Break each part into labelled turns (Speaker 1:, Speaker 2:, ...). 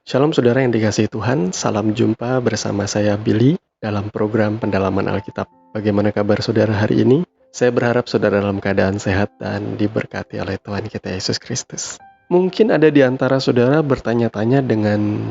Speaker 1: Shalom saudara yang dikasihi Tuhan, salam jumpa bersama saya Billy dalam program pendalaman Alkitab. Bagaimana kabar saudara hari ini? Saya berharap saudara dalam keadaan sehat dan diberkati oleh Tuhan kita Yesus Kristus. Mungkin ada di antara saudara bertanya-tanya dengan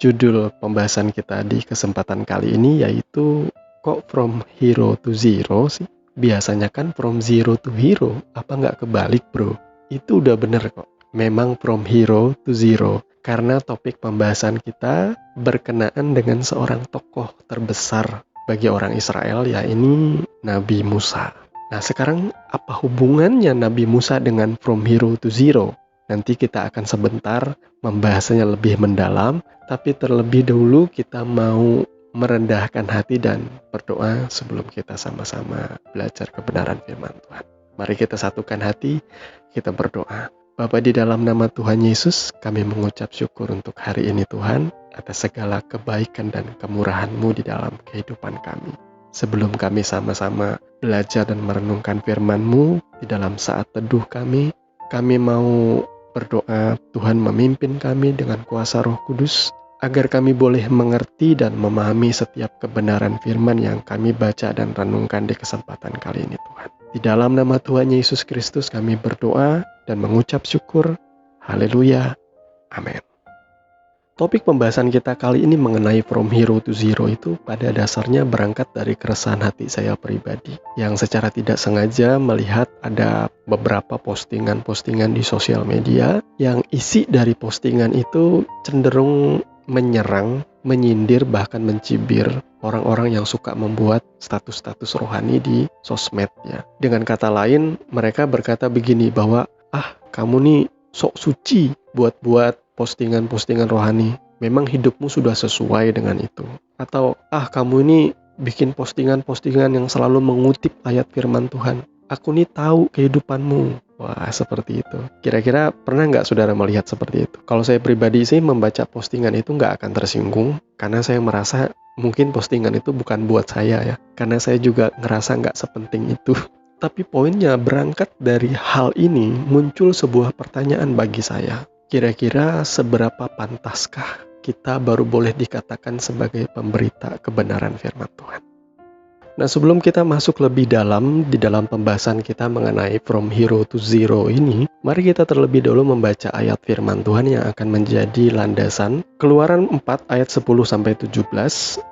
Speaker 1: judul pembahasan kita di kesempatan kali ini, yaitu kok from hero to zero sih? Biasanya kan from zero to hero, apa nggak kebalik bro? Itu udah bener kok, memang from hero to zero. Karena topik pembahasan kita berkenaan dengan seorang tokoh terbesar bagi orang Israel, yaitu Nabi Musa. Nah, sekarang apa hubungannya Nabi Musa dengan from hero to zero? Nanti kita akan sebentar membahasnya lebih mendalam, tapi terlebih dahulu kita mau merendahkan hati dan berdoa sebelum kita sama-sama belajar kebenaran firman Tuhan. Mari kita satukan hati, kita berdoa. Bapa, di dalam nama Tuhan Yesus, kami mengucap syukur untuk hari ini Tuhan, atas segala kebaikan dan kemurahan-Mu di dalam kehidupan kami. Sebelum kami sama-sama belajar dan merenungkan firman-Mu di dalam saat teduh kami mau berdoa Tuhan memimpin kami dengan kuasa Roh Kudus, agar kami boleh mengerti dan memahami setiap kebenaran firman yang kami baca dan renungkan di kesempatan kali ini Tuhan. Di dalam nama Tuhan Yesus Kristus kami berdoa dan mengucap syukur. Haleluya. Amin. Topik pembahasan kita kali ini mengenai from hero to zero itu pada dasarnya berangkat dari keresahan hati saya pribadi, yang secara tidak sengaja melihat ada beberapa postingan-postingan di sosial media yang isi dari postingan itu cenderung menyerang, menyindir, bahkan mencibir orang-orang yang suka membuat status-status rohani di sosmed ya. Dengan kata lain, mereka berkata begini bahwa kamu nih sok suci buat postingan-postingan rohani. Memang hidupmu sudah sesuai dengan itu. Atau kamu ini bikin postingan-postingan yang selalu mengutip ayat firman Tuhan. Aku nih tahu kehidupanmu. Wah, seperti itu. Kira-kira pernah nggak saudara melihat seperti itu? Kalau saya pribadi sih membaca postingan itu nggak akan tersinggung, karena saya merasa mungkin postingan itu bukan buat saya ya. Karena saya juga ngerasa nggak sepenting itu. Tapi poinnya berangkat dari hal ini muncul sebuah pertanyaan bagi saya. Kira-kira seberapa pantaskah kita baru boleh dikatakan sebagai pemberita kebenaran firman Tuhan? Nah, sebelum kita masuk lebih dalam di dalam pembahasan kita mengenai from hero to zero ini, mari kita terlebih dahulu membaca ayat firman Tuhan yang akan menjadi landasan. Keluaran 4 ayat 10-17.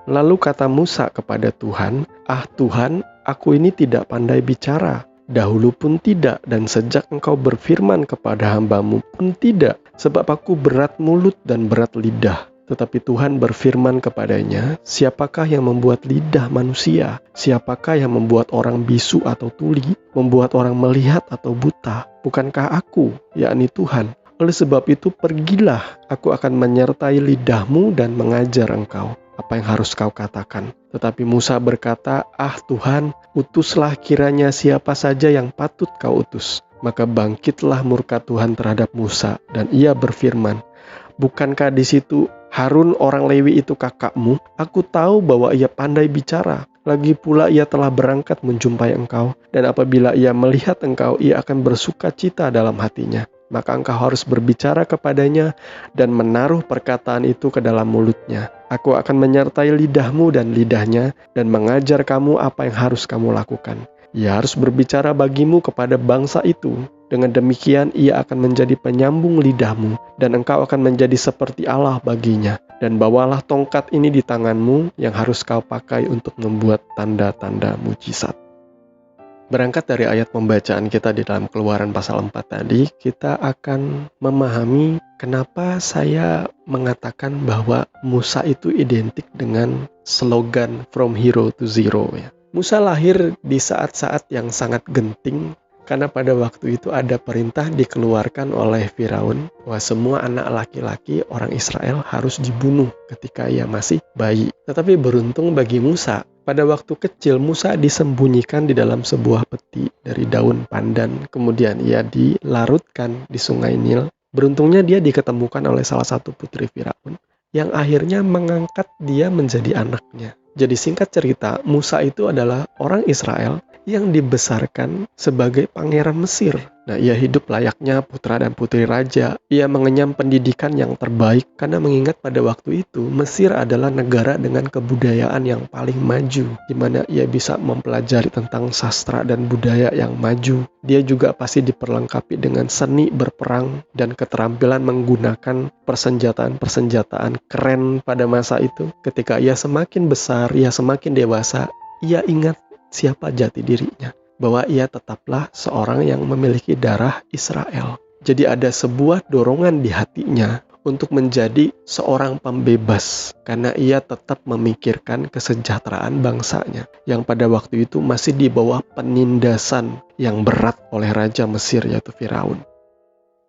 Speaker 1: Lalu kata Musa kepada Tuhan, Tuhan, aku ini tidak pandai bicara. Dahulu pun tidak, dan sejak engkau berfirman kepada hamba-Mu pun tidak, sebab aku berat mulut dan berat lidah. Tetapi Tuhan berfirman kepadanya, siapakah yang membuat lidah manusia? Siapakah yang membuat orang bisu atau tuli? Membuat orang melihat atau buta? Bukankah aku, yakni Tuhan? Oleh sebab itu pergilah, aku akan menyertai lidahmu dan mengajar engkau apa yang harus kau katakan. Tetapi Musa berkata, Tuhan, utuslah kiranya siapa saja yang patut kau utus. Maka bangkitlah murka Tuhan terhadap Musa, dan ia berfirman, bukankah di situ Harun orang Lewi itu kakakmu? Aku tahu bahwa ia pandai bicara. Lagi pula ia telah berangkat menjumpai engkau. Dan apabila ia melihat engkau, ia akan bersuka cita dalam hatinya. Maka engkau harus berbicara kepadanya dan menaruh perkataan itu ke dalam mulutnya. Aku akan menyertai lidahmu dan lidahnya dan mengajar kamu apa yang harus kamu lakukan. Ia harus berbicara bagimu kepada bangsa itu. Dengan demikian ia akan menjadi penyambung lidahmu dan engkau akan menjadi seperti Allah baginya. Dan bawalah tongkat ini di tanganmu yang harus kau pakai untuk membuat tanda-tanda mujizat. Berangkat dari ayat pembacaan kita di dalam Keluaran pasal 4 tadi, kita akan memahami kenapa saya mengatakan bahwa Musa itu identik dengan slogan from hero to zero ya. Musa lahir di saat-saat yang sangat genting, karena pada waktu itu ada perintah dikeluarkan oleh Firaun bahwa semua anak laki-laki orang Israel harus dibunuh ketika ia masih bayi. Tetapi beruntung bagi Musa, pada waktu kecil Musa disembunyikan di dalam sebuah peti dari daun pandan, kemudian ia dilarutkan di sungai Nil. Beruntungnya dia diketemukan oleh salah satu putri Firaun yang akhirnya mengangkat dia menjadi anaknya. Jadi singkat cerita, Musa itu adalah orang Israel yang dibesarkan sebagai pangeran Mesir. Nah, ia hidup layaknya putra dan putri raja. Ia mengenyam pendidikan yang terbaik karena mengingat pada waktu itu Mesir adalah negara dengan kebudayaan yang paling maju, di mana ia bisa mempelajari tentang sastra dan budaya yang maju. Dia juga pasti diperlengkapi dengan seni berperang dan keterampilan menggunakan persenjataan-persenjataan keren pada masa itu. Ketika ia semakin besar, ia semakin dewasa, ia ingat siapa jati dirinya, bahwa ia tetaplah seorang yang memiliki darah Israel. Jadi ada sebuah dorongan di hatinya untuk menjadi seorang pembebas, karena ia tetap memikirkan kesejahteraan bangsanya yang pada waktu itu masih di bawah penindasan yang berat oleh Raja Mesir, yaitu Firaun.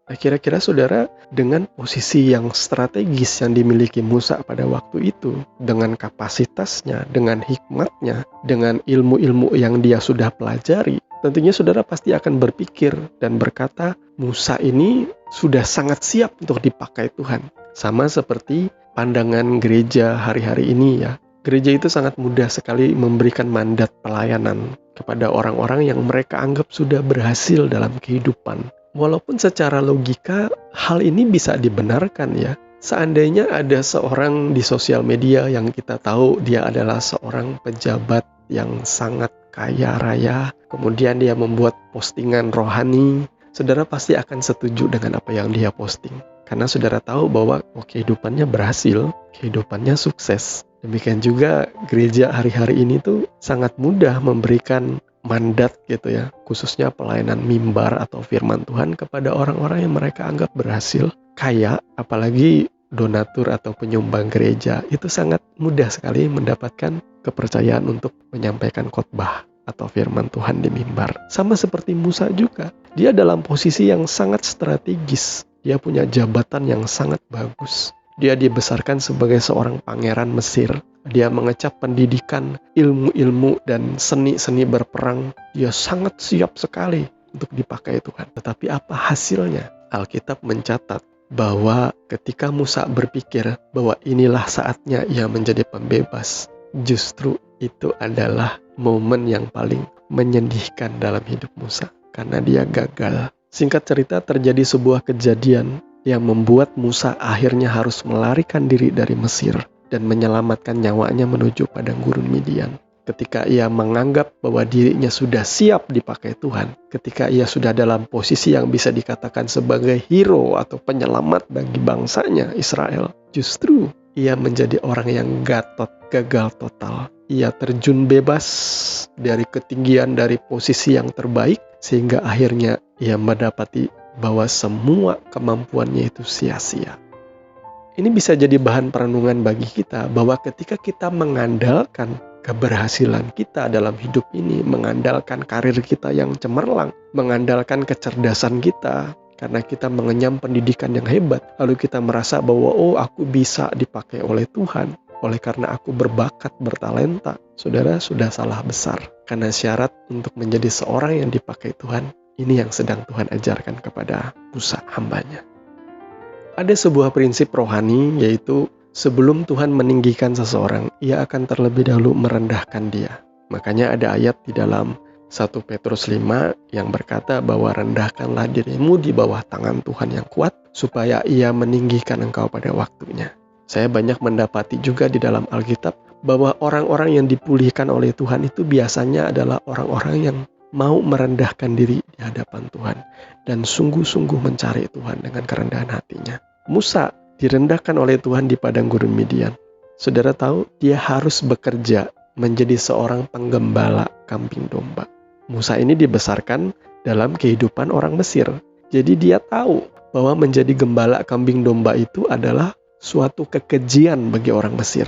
Speaker 1: Nah, kira-kira saudara, dengan posisi yang strategis yang dimiliki Musa pada waktu itu, dengan kapasitasnya, dengan hikmatnya, dengan ilmu-ilmu yang dia sudah pelajari, tentunya saudara pasti akan berpikir dan berkata, Musa ini sudah sangat siap untuk dipakai Tuhan. Sama seperti pandangan gereja hari-hari ini ya. Gereja itu sangat mudah sekali memberikan mandat pelayanan kepada orang-orang yang mereka anggap sudah berhasil dalam kehidupan. Walaupun secara logika hal ini bisa dibenarkan ya. Seandainya ada seorang di sosial media yang kita tahu dia adalah seorang pejabat yang sangat kaya raya, kemudian dia membuat postingan rohani, saudara pasti akan setuju dengan apa yang dia posting. Karena saudara tahu bahwa kehidupannya berhasil, kehidupannya sukses. Demikian juga gereja hari-hari ini tuh sangat mudah memberikan mandat gitu ya, khususnya pelayanan mimbar atau firman Tuhan kepada orang-orang yang mereka anggap berhasil, kaya, apalagi donatur atau penyumbang gereja. Itu sangat mudah sekali mendapatkan kepercayaan untuk menyampaikan khotbah atau firman Tuhan di mimbar. Sama seperti Musa juga, dia dalam posisi yang sangat strategis. Dia punya jabatan yang sangat bagus. Dia dibesarkan sebagai seorang pangeran Mesir. Dia mengecap pendidikan, ilmu-ilmu, dan seni-seni berperang. Dia sangat siap sekali untuk dipakai Tuhan. Tetapi apa hasilnya? Alkitab mencatat bahwa ketika Musa berpikir bahwa inilah saatnya ia menjadi pembebas, justru itu adalah momen yang paling menyedihkan dalam hidup Musa. Karena dia gagal. Singkat cerita, terjadi sebuah kejadian yang membuat Musa akhirnya harus melarikan diri dari Mesir dan menyelamatkan nyawanya menuju padang gurun Midian. Ketika ia menganggap bahwa dirinya sudah siap dipakai Tuhan, ketika ia sudah dalam posisi yang bisa dikatakan sebagai hero atau penyelamat bagi bangsanya Israel, justru ia menjadi orang yang gagal total. Ia terjun bebas dari ketinggian, dari posisi yang terbaik, sehingga akhirnya ia mendapati bahwa semua kemampuannya itu sia-sia. Ini bisa jadi bahan perenungan bagi kita bahwa ketika kita mengandalkan keberhasilan kita dalam hidup ini, mengandalkan karir kita yang cemerlang, mengandalkan kecerdasan kita, karena kita mengenyam pendidikan yang hebat, lalu kita merasa bahwa aku bisa dipakai oleh Tuhan, oleh karena aku berbakat, bertalenta. Saudara sudah salah besar, karena syarat untuk menjadi seorang yang dipakai Tuhan, ini yang sedang Tuhan ajarkan kepada Musa, hambanya. Ada sebuah prinsip rohani, yaitu sebelum Tuhan meninggikan seseorang, ia akan terlebih dahulu merendahkan dia. Makanya ada ayat di dalam 1 Petrus 5 yang berkata bahwa rendahkanlah dirimu di bawah tangan Tuhan yang kuat, supaya ia meninggikan engkau pada waktunya. Saya banyak mendapati juga di dalam Alkitab bahwa orang-orang yang dipulihkan oleh Tuhan itu biasanya adalah orang-orang yang mau merendahkan diri di hadapan Tuhan dan sungguh-sungguh mencari Tuhan dengan kerendahan hatinya. Musa direndahkan oleh Tuhan di padang gurun Midian. Saudara tahu, dia harus bekerja menjadi seorang penggembala kambing domba. Musa ini dibesarkan dalam kehidupan orang Mesir. Jadi dia tahu bahwa menjadi gembala kambing domba itu adalah suatu kekejian bagi orang Mesir.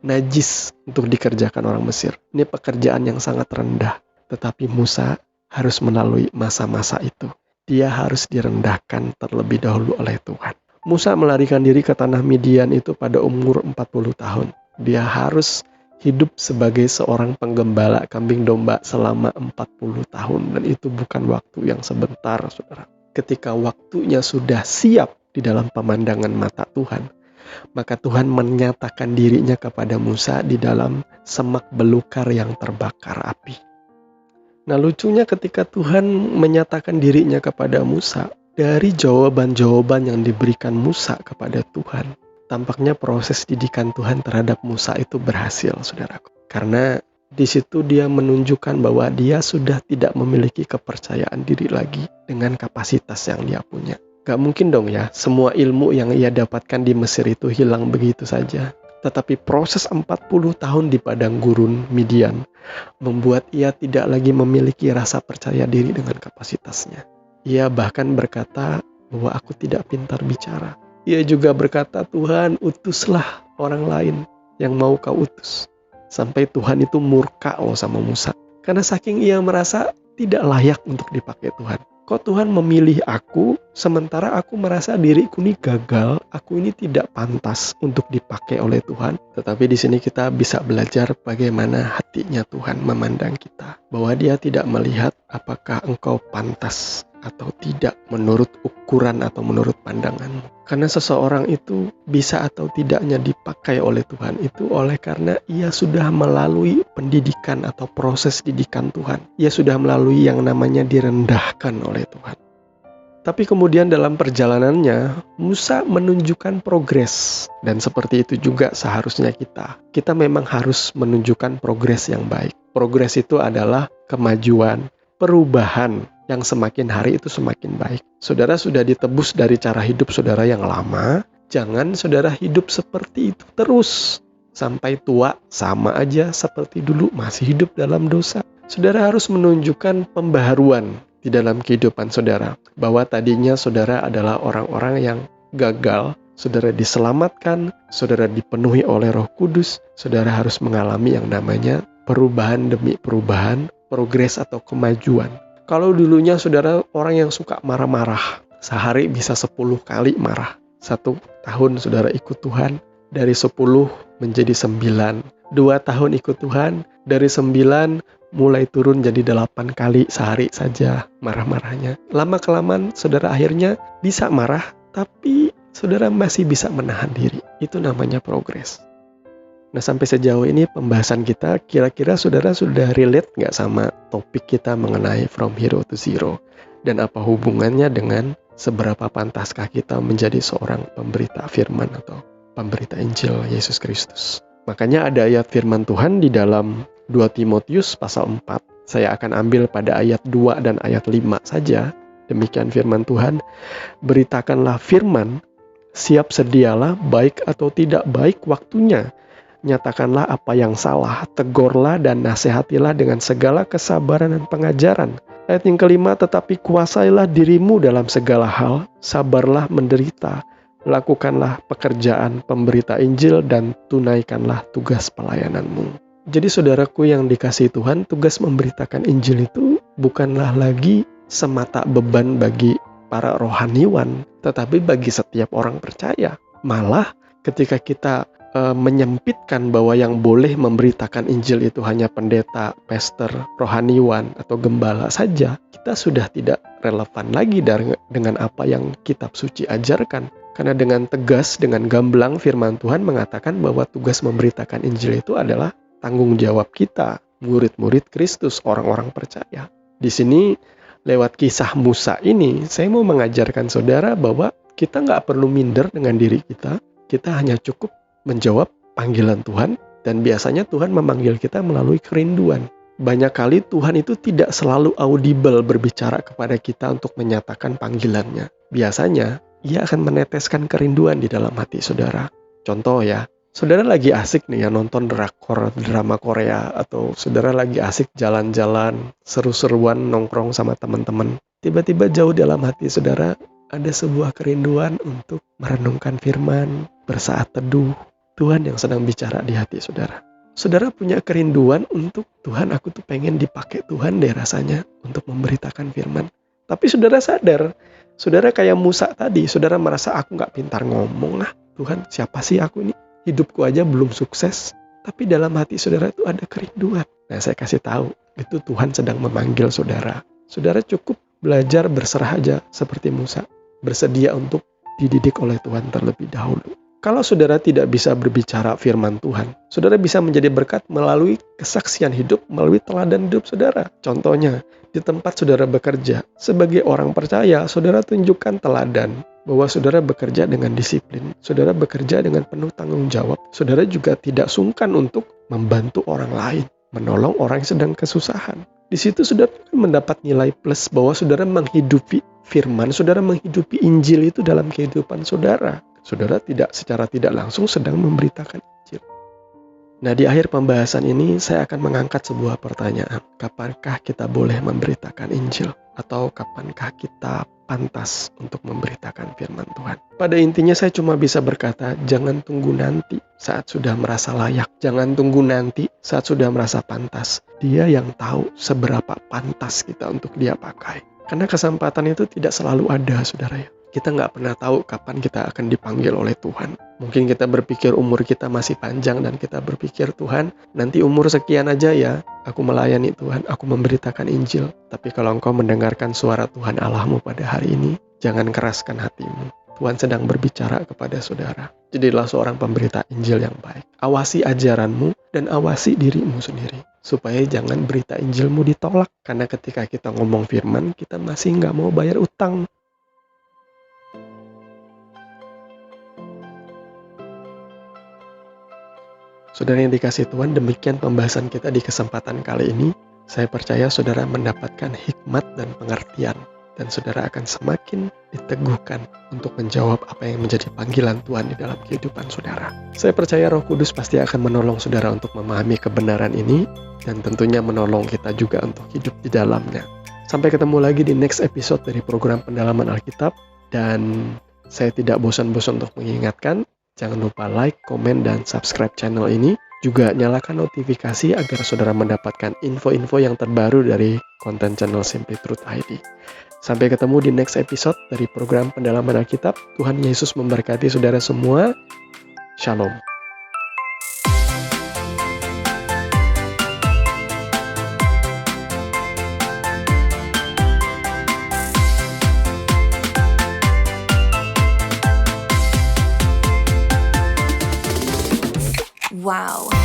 Speaker 1: Najis untuk dikerjakan orang Mesir. Ini pekerjaan yang sangat rendah. Tetapi Musa harus melalui masa-masa itu. Dia harus direndahkan terlebih dahulu oleh Tuhan. Musa melarikan diri ke tanah Midian itu pada umur 40 tahun. Dia harus hidup sebagai seorang penggembala kambing domba selama 40 tahun. Dan itu bukan waktu yang sebentar, saudara. Ketika waktunya sudah siap di dalam pemandangan mata Tuhan, maka Tuhan menyatakan dirinya kepada Musa di dalam semak belukar yang terbakar api. Nah, lucunya ketika Tuhan menyatakan dirinya kepada Musa, dari jawaban-jawaban yang diberikan Musa kepada Tuhan, tampaknya proses didikan Tuhan terhadap Musa itu berhasil, saudaraku. Karena di situ dia menunjukkan bahwa dia sudah tidak memiliki kepercayaan diri lagi dengan kapasitas yang dia punya. Gak mungkin dong ya, semua ilmu yang ia dapatkan di Mesir itu hilang begitu saja. Tetapi proses 40 tahun di padang gurun Midian membuat ia tidak lagi memiliki rasa percaya diri dengan kapasitasnya. Ia bahkan berkata bahwa aku tidak pintar bicara. Ia juga berkata, Tuhan, utuslah orang lain yang mau kau utus. Sampai Tuhan itu murka sama Musa. Karena saking ia merasa tidak layak untuk dipakai Tuhan. Kok Tuhan memilih aku, sementara aku merasa diriku ini gagal, aku ini tidak pantas untuk dipakai oleh Tuhan. Tetapi di sini kita bisa belajar bagaimana hatinya Tuhan memandang kita. Bahwa dia tidak melihat apakah engkau pantas atau tidak menurut ukuran atau menurut pandanganmu. Karena seseorang itu bisa atau tidaknya dipakai oleh Tuhan itu oleh karena ia sudah melalui pendidikan atau proses didikan Tuhan. Ia sudah melalui yang namanya direndahkan oleh Tuhan. Tapi kemudian dalam perjalanannya, Musa menunjukkan progres. Dan seperti itu juga seharusnya kita. Kita memang harus menunjukkan progres yang baik. Progres itu adalah kemajuan, perubahan yang semakin hari itu semakin baik. Saudara sudah ditebus dari cara hidup saudara yang lama, jangan saudara hidup seperti itu terus. Sampai tua sama aja seperti dulu masih hidup dalam dosa. Saudara harus menunjukkan pembaharuan di dalam kehidupan saudara. Bahwa tadinya saudara adalah orang-orang yang gagal, saudara diselamatkan, saudara dipenuhi oleh Roh Kudus, saudara harus mengalami yang namanya perubahan demi perubahan, progres atau kemajuan. Kalau dulunya saudara orang yang suka marah-marah, sehari bisa 10 kali marah. 1 tahun saudara ikut Tuhan, dari 10 menjadi 9. 2 tahun ikut Tuhan, dari 9 mulai turun jadi 8 kali sehari saja marah-marahnya. Lama-kelamaan saudara akhirnya bisa marah, tapi saudara masih bisa menahan diri. Itu namanya progres. Nah, sampai sejauh ini pembahasan kita, kira-kira saudara sudah relate nggak sama topik kita mengenai from hero to zero? Dan apa hubungannya dengan seberapa pantaskah kita menjadi seorang pemberita firman atau pemberita Injil Yesus Kristus? Makanya ada ayat firman Tuhan di dalam 2 Timotius pasal 4. Saya akan ambil pada ayat 2 dan ayat 5 saja. Demikian firman Tuhan, beritakanlah firman, siap sedialah baik atau tidak baik waktunya. Nyatakanlah apa yang salah, tegurlah dan nasihatilah dengan segala kesabaran dan pengajaran. Ayat yang kelima, tetapi kuasailah dirimu dalam segala hal, sabarlah menderita, lakukanlah pekerjaan pemberita Injil dan tunaikanlah tugas pelayananmu. Jadi saudaraku yang dikasihi Tuhan, tugas memberitakan Injil itu bukanlah lagi semata beban bagi para rohaniwan, tetapi bagi setiap orang percaya. Malah ketika kita menyempitkan bahwa yang boleh memberitakan Injil itu hanya pendeta, pastor, rohaniwan, atau gembala saja, kita sudah tidak relevan lagi dengan apa yang kitab suci ajarkan. Karena dengan tegas, dengan gamblang firman Tuhan mengatakan bahwa tugas memberitakan Injil itu adalah tanggung jawab kita, murid-murid Kristus, orang-orang percaya. Di sini, lewat kisah Musa ini, saya mau mengajarkan saudara bahwa kita nggak perlu minder dengan diri kita hanya cukup menjawab panggilan Tuhan, dan biasanya Tuhan memanggil kita melalui kerinduan. Banyak kali Tuhan itu tidak selalu audible berbicara kepada kita untuk menyatakan panggilannya. Biasanya, ia akan meneteskan kerinduan di dalam hati saudara. Contoh ya, saudara lagi asik nih ya nonton drakor, drama Korea, atau saudara lagi asik jalan-jalan, seru-seruan nongkrong sama teman-teman. Tiba-tiba jauh dalam hati saudara, ada sebuah kerinduan untuk merenungkan firman, bersaat teduh. Tuhan yang sedang bicara di hati saudara. Saudara punya kerinduan untuk Tuhan, aku tuh pengen dipakai Tuhan deh rasanya untuk memberitakan firman. Tapi saudara sadar, saudara kayak Musa tadi, saudara merasa aku gak pintar ngomong lah. Tuhan, siapa sih aku ini? Hidupku aja belum sukses. Tapi dalam hati saudara itu ada kerinduan. Nah, saya kasih tahu, itu Tuhan sedang memanggil saudara. Saudara cukup belajar berserah aja seperti Musa. Bersedia untuk dididik oleh Tuhan terlebih dahulu. Kalau saudara tidak bisa berbicara firman Tuhan, saudara bisa menjadi berkat melalui kesaksian hidup, melalui teladan hidup saudara. Contohnya, di tempat saudara bekerja, sebagai orang percaya, saudara tunjukkan teladan bahwa saudara bekerja dengan disiplin, saudara bekerja dengan penuh tanggung jawab, saudara juga tidak sungkan untuk membantu orang lain, menolong orang yang sedang kesusahan. Di situ saudara mendapat nilai plus bahwa saudara menghidupi firman, saudara menghidupi Injil itu dalam kehidupan saudara. Saudara secara tidak langsung sedang memberitakan Injil. Nah, di akhir pembahasan ini saya akan mengangkat sebuah pertanyaan. Kapankah kita boleh memberitakan Injil? Atau kapankah kita pantas untuk memberitakan firman Tuhan? Pada intinya saya cuma bisa berkata, jangan tunggu nanti saat sudah merasa layak. Jangan tunggu nanti saat sudah merasa pantas. Dia yang tahu seberapa pantas kita untuk dia pakai. Karena kesempatan itu tidak selalu ada, saudara ya. Kita nggak pernah tahu kapan kita akan dipanggil oleh Tuhan. Mungkin kita berpikir umur kita masih panjang dan kita berpikir, Tuhan, nanti umur sekian aja ya, aku melayani Tuhan, aku memberitakan Injil. Tapi kalau engkau mendengarkan suara Tuhan Allahmu pada hari ini, jangan keraskan hatimu. Tuhan sedang berbicara kepada saudara. Jadilah seorang pemberita Injil yang baik. Awasi ajaranmu dan awasi dirimu sendiri. Supaya jangan berita Injilmu ditolak. Karena ketika kita ngomong firman, kita masih nggak mau bayar utang. Saudara yang dikasih Tuhan, demikian pembahasan kita di kesempatan kali ini. Saya percaya saudara mendapatkan hikmat dan pengertian. Dan saudara akan semakin diteguhkan untuk menjawab apa yang menjadi panggilan Tuhan di dalam kehidupan saudara. Saya percaya Roh Kudus pasti akan menolong saudara untuk memahami kebenaran ini. Dan tentunya menolong kita juga untuk hidup di dalamnya. Sampai ketemu lagi di next episode dari program Pendalaman Alkitab. Dan saya tidak bosan-bosan untuk mengingatkan, jangan lupa like, komen, dan subscribe channel ini. Juga nyalakan notifikasi agar saudara mendapatkan info-info yang terbaru dari konten channel Simply Truth ID. Sampai ketemu di next episode dari program Pendalaman Alkitab. Tuhan Yesus memberkati saudara semua. Shalom.
Speaker 2: Wow.